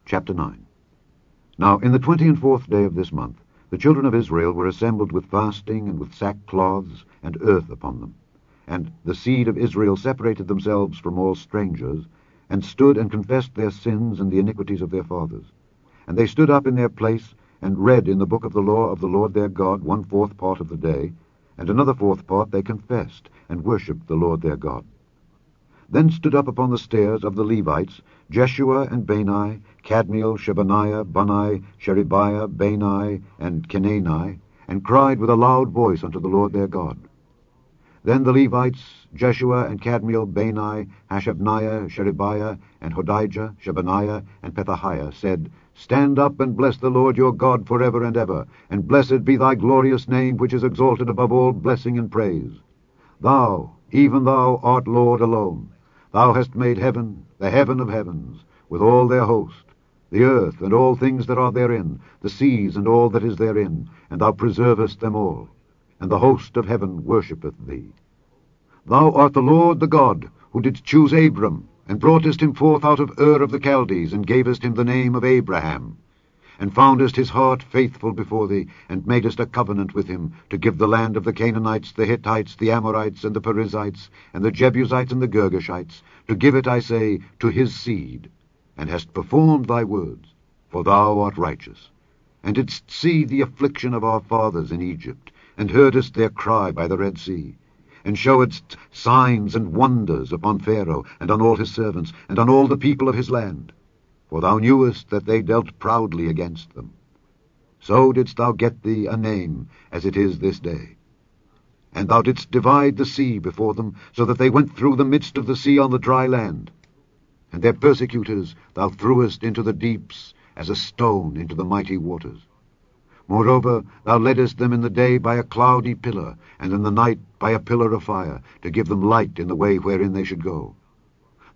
Chapter 9. Now in the 24th day of this month the children of Israel were assembled with fasting and with sackcloths and earth upon them. And the seed of Israel separated themselves from all strangers, and stood and confessed their sins and the iniquities of their fathers. And they stood up in their place, and read in the book of the law of the Lord their God 1/4 part of the day, and another 4th part they confessed, and worshipped the Lord their God. Then stood up upon the stairs of the Levites Jeshua and Bani, Kadmiel, Shebaniah, Bunni, Sherebiah, Bani, and Kenani, and cried with a loud voice unto the Lord their God. Then the Levites, Jeshua and Kadmiel, Bani, Hashabniah, Sherebiah, and Hodijah, Shebaniah, and Pethahiah, said, Stand up and bless the Lord your God forever and ever, and blessed be thy glorious name, which is exalted above all blessing and praise. Thou, even thou, art Lord alone. Thou hast made heaven, the heaven of heavens, with all their host, the earth and all things that are therein, the seas and all that is therein, and thou preservest them all, and the host of heaven worshippeth thee. Thou art the Lord the God, who didst choose Abram, and broughtest him forth out of Ur of the Chaldees, and gavest him the name of Abraham, and foundest his heart faithful before thee, and madest a covenant with him, to give the land of the Canaanites, the Hittites, the Amorites, and the Perizzites, and the Jebusites, and the Girgashites, to give it, I say, to his seed, and hast performed thy words, for thou art righteous, and didst see the affliction of our fathers in Egypt, and heardest their cry by the Red Sea, and showedst signs and wonders upon Pharaoh, and on all his servants, and on all the people of his land. For thou knewest that they dealt proudly against them. So didst thou get thee a name, as it is this day. And thou didst divide the sea before them, so that they went through the midst of the sea on the dry land. And their persecutors thou threwest into the deeps, as a stone into the mighty waters. Moreover, thou leddest them in the day by a cloudy pillar, and in the night by a pillar of fire, to give them light in the way wherein they should go.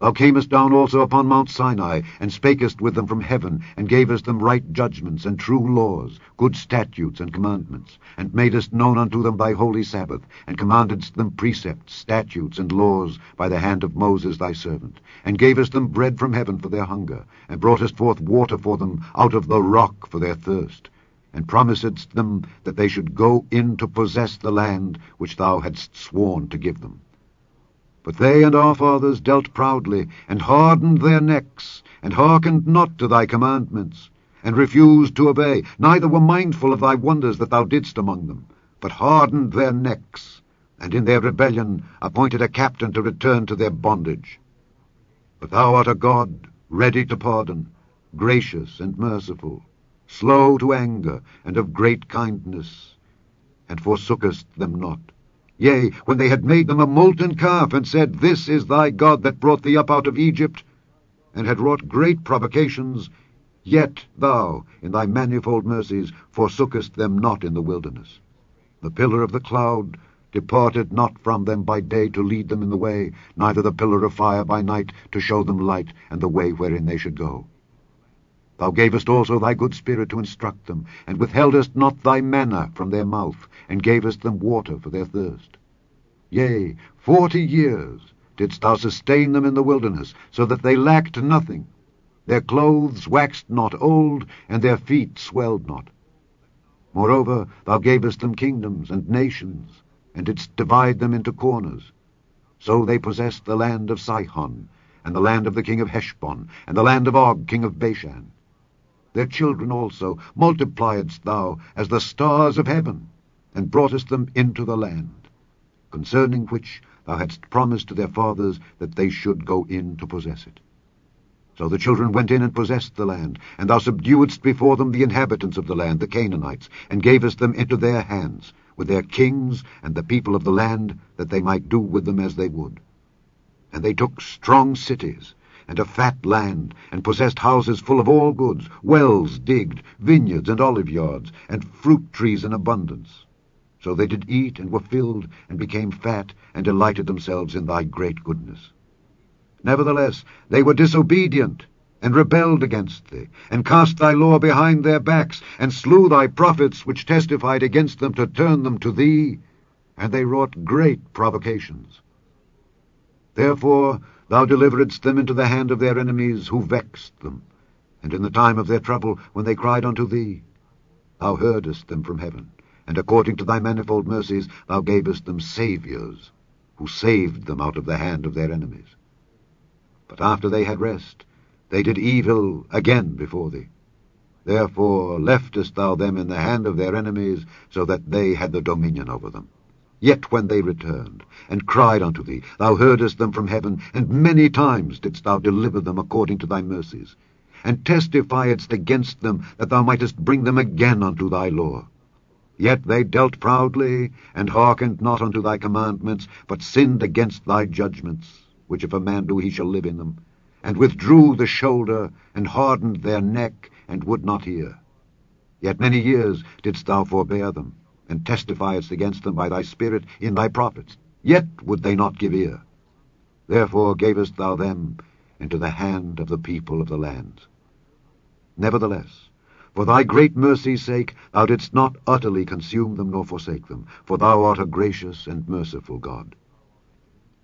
Thou camest down also upon Mount Sinai, and spakest with them from heaven, and gavest them right judgments, and true laws, good statutes and commandments, and madest known unto them thy holy Sabbath, and commandedst them precepts, statutes, and laws by the hand of Moses thy servant, and gavest them bread from heaven for their hunger, and broughtest forth water for them out of the rock for their thirst, and promisedst them that they should go in to possess the land which thou hadst sworn to give them. But they and our fathers dealt proudly, and hardened their necks, and hearkened not to thy commandments, and refused to obey, neither were mindful of thy wonders that thou didst among them, but hardened their necks, and in their rebellion appointed a captain to return to their bondage. But thou art a God ready to pardon, gracious and merciful, slow to anger, and of great kindness, and forsookest them not. Yea, when they had made them a molten calf, and said, This is thy God that brought thee up out of Egypt, and had wrought great provocations, yet thou, in thy manifold mercies, forsookest them not in the wilderness. The pillar of the cloud departed not from them by day to lead them in the way, neither the pillar of fire by night to show them light and the way wherein they should go. Thou gavest also thy good spirit to instruct them, and withheldest not thy manna from their mouth, and gavest them water for their thirst. Yea, 40 years didst thou sustain them in the wilderness, so that they lacked nothing. Their clothes waxed not old, and their feet swelled not. Moreover, thou gavest them kingdoms and nations, and didst divide them into corners. So they possessed the land of Sihon, and the land of the king of Heshbon, and the land of Og king of Bashan. Their children also multipliedst thou as the stars of heaven, and broughtest them into the land, concerning which thou hadst promised to their fathers that they should go in to possess it. So the children went in and possessed the land, and thou subduedst before them the inhabitants of the land, the Canaanites, and gavest them into their hands, with their kings and the people of the land, that they might do with them as they would. And they took strong cities, and a fat land, and possessed houses full of all goods, wells digged, vineyards and oliveyards, and fruit trees in abundance. So they did eat, and were filled, and became fat, and delighted themselves in thy great goodness. Nevertheless they were disobedient, and rebelled against thee, and cast thy law behind their backs, and slew thy prophets which testified against them to turn them to thee, and they wrought great provocations. Therefore thou deliveredst them into the hand of their enemies, who vexed them. And in the time of their trouble, when they cried unto thee, thou heardest them from heaven, and according to thy manifold mercies thou gavest them saviours, who saved them out of the hand of their enemies. But after they had rest, they did evil again before thee. Therefore leftest thou them in the hand of their enemies, so that they had the dominion over them. Yet when they returned, and cried unto thee, thou heardest them from heaven, and many times didst thou deliver them according to thy mercies, and testifiedst against them, that thou mightest bring them again unto thy law. Yet they dealt proudly, and hearkened not unto thy commandments, but sinned against thy judgments, which if a man do, he shall live in them, and withdrew the shoulder, and hardened their neck, and would not hear. Yet many years didst thou forbear them, and testifiedst against them by thy Spirit in thy prophets. Yet would they not give ear. Therefore gavest thou them into the hand of the people of the lands. Nevertheless, for thy great mercy's sake, thou didst not utterly consume them nor forsake them, for thou art a gracious and merciful God.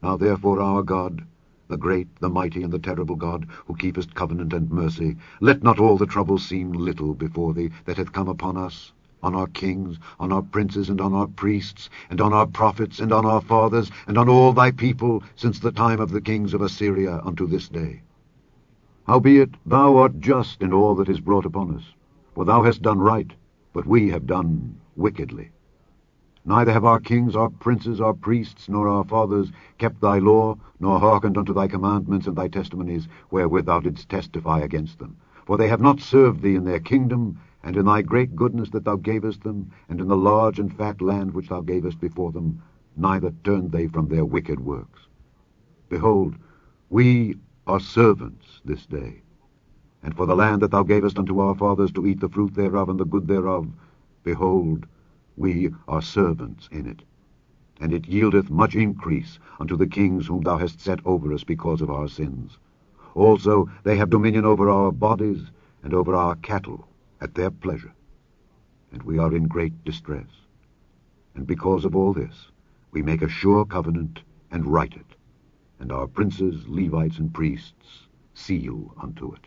Now therefore, our God, the great, the mighty, and the terrible God, who keepest covenant and mercy, let not all the trouble seem little before thee that hath come upon us, on our kings, on our princes, and on our priests, and on our prophets, and on our fathers, and on all thy people, since the time of the kings of Assyria unto this day. Howbeit thou art just in all that is brought upon us, for thou hast done right, but we have done wickedly. Neither have our kings, our princes, our priests, nor our fathers kept thy law, nor hearkened unto thy commandments and thy testimonies, wherewith thou didst testify against them. For they have not served thee in their kingdom, and in thy great goodness that thou gavest them, and in the large and fat land which thou gavest before them, neither turned they from their wicked works. Behold, we are servants this day. And for the land that thou gavest unto our fathers to eat the fruit thereof and the good thereof, behold, we are servants in it. And it yieldeth much increase unto the kings whom thou hast set over us because of our sins. Also they have dominion over our bodies and over our cattle at their pleasure. And we are in great distress. And because of all this, we make a sure covenant and write it, and our princes, Levites, and priests seal unto it.